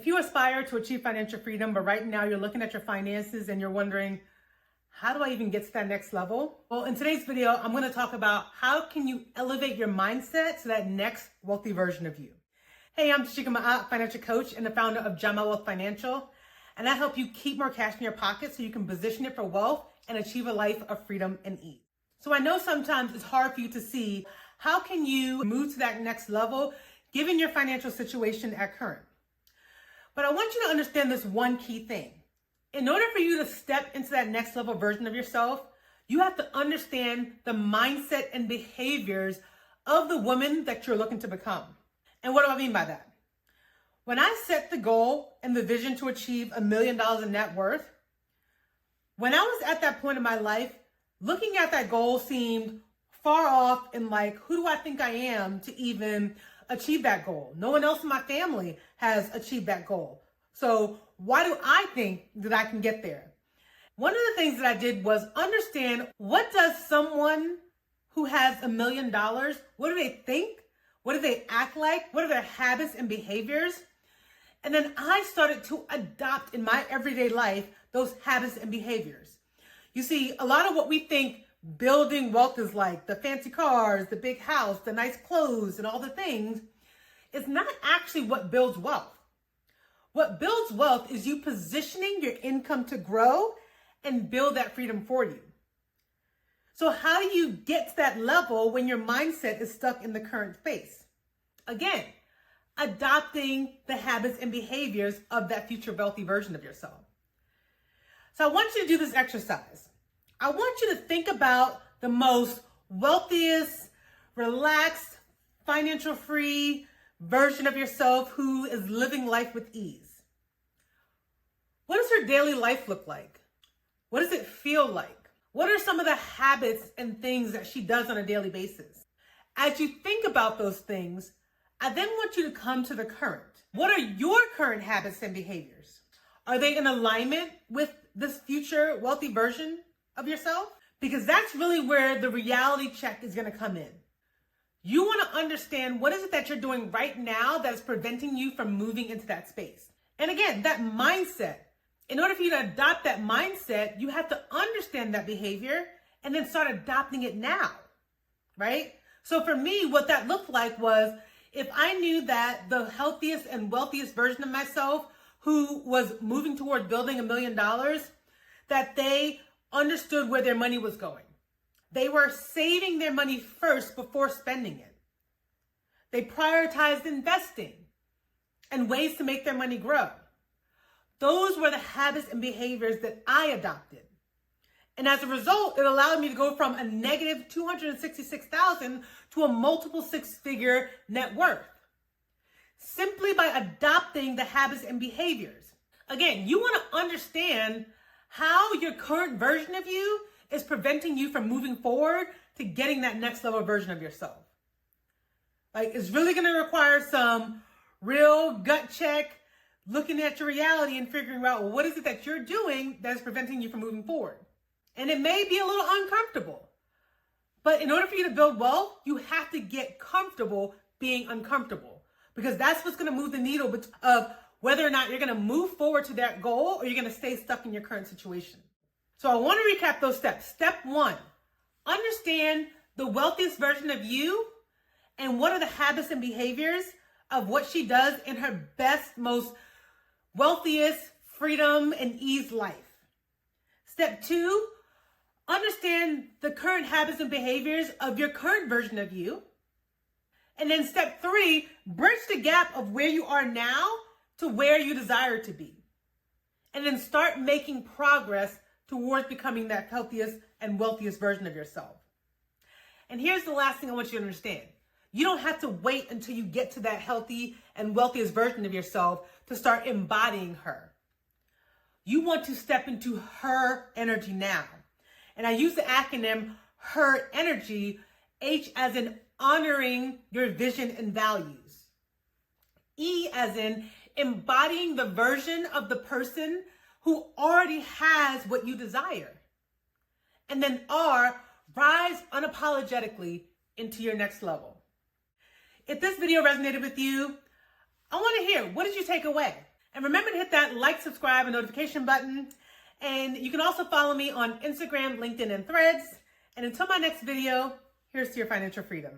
you aspire to achieve financial freedom, but right now you're looking at your finances and you're wondering, how do I even get to that next level? Well, in today's video, I'm going to talk about how can you elevate your mindset to that next wealthy version of you. Hey, I'm Tashika Ma'at, financial coach and the founder of Jama Wealth Financial, and I help you keep more cash in your pocket so you can position it for wealth and achieve a life of freedom and ease. So I know sometimes it's hard for you to see how can you move to that next level given your financial situation at current. But I want you to understand this one key thing. In order for you to step into that next level version of yourself, you have to understand the mindset and behaviors of the woman that you're looking to become. And what do I mean by that? When I set the goal and the vision to achieve $1 million in net worth, when I was at that point in my life, looking at that goal seemed far off and like, who do I think I am to even achieve that goal? No one else in my family has achieved that goal. So why do I think that I can get there? One of the things that I did was understand, what does someone who has $1 million, what do they think? What do they act like? What are their habits and behaviors? And then I started to adopt in my everyday life those habits and behaviors. You see, a lot of what we think building wealth is like, the fancy cars, the big house, the nice clothes, and all the things, is not actually what builds wealth. What builds wealth is you positioning your income to grow and build that freedom for you. So how do you get to that level when your mindset is stuck in the current space? Again, adopting the habits and behaviors of that future wealthy version of yourself. So I want you to do this exercise. I want you to think about the most wealthiest, relaxed, financial free version of yourself who is living life with ease. What does her daily life look like? What does it feel like? What are some of the habits and things that she does on a daily basis? As you think about those things, I then want you to come to the current. What are your current habits and behaviors? Are they in alignment with this future wealthy version of yourself? Because that's really where the reality check is going to come in. You want to understand what is it that you're doing right now that is preventing you from moving into that space. And again, that mindset. In order for you to adopt that mindset, you have to understand that behavior and then start adopting it now, right? So for me, what that looked like was, if I knew that the healthiest and wealthiest version of myself who was moving toward building $1 million, that they understood where their money was going. They were saving their money first before spending it. They prioritized investing and ways to make their money grow. Those were the habits and behaviors that I adopted. And as a result, it allowed me to go from a negative $266,000 to a multiple six-figure net worth, simply by adopting the habits and behaviors. Again, you want to understand how your current version of you is preventing you from moving forward to getting that next level version of yourself. Like, it's really going to require some real gut check, looking at your reality and figuring out, well, what is it that you're doing that is preventing you from moving forward? And it may be a little uncomfortable, but in order for you to build wealth, you have to get comfortable being uncomfortable, because that's what's going to move the needle of whether or not you're going to move forward to that goal or you're going to stay stuck in your current situation. So I want to recap those steps. Step 1, understand the wealthiest version of you and what are the habits and behaviors of what she does in her best, most wealthiest freedom and ease life. Step 2, understand the current habits and behaviors of your current version of you. And then step 3, bridge the gap of where you are now to where you desire to be. And then start making progress towards becoming that healthiest and wealthiest version of yourself. And here's the last thing I want you to understand. You don't have to wait until you get to that healthy and wealthiest version of yourself to start embodying her. You want to step into her energy now. And I use the acronym HER energy, H as in honoring your vision and values. E as in embodying the version of the person who already has what you desire. And then R, rise unapologetically into your next level. If this video resonated with you, I want to hear, what did you take away? And remember to hit that like, subscribe, and notification button. And you can also follow me on Instagram, LinkedIn, and Threads. And until my next video, here's to your financial freedom.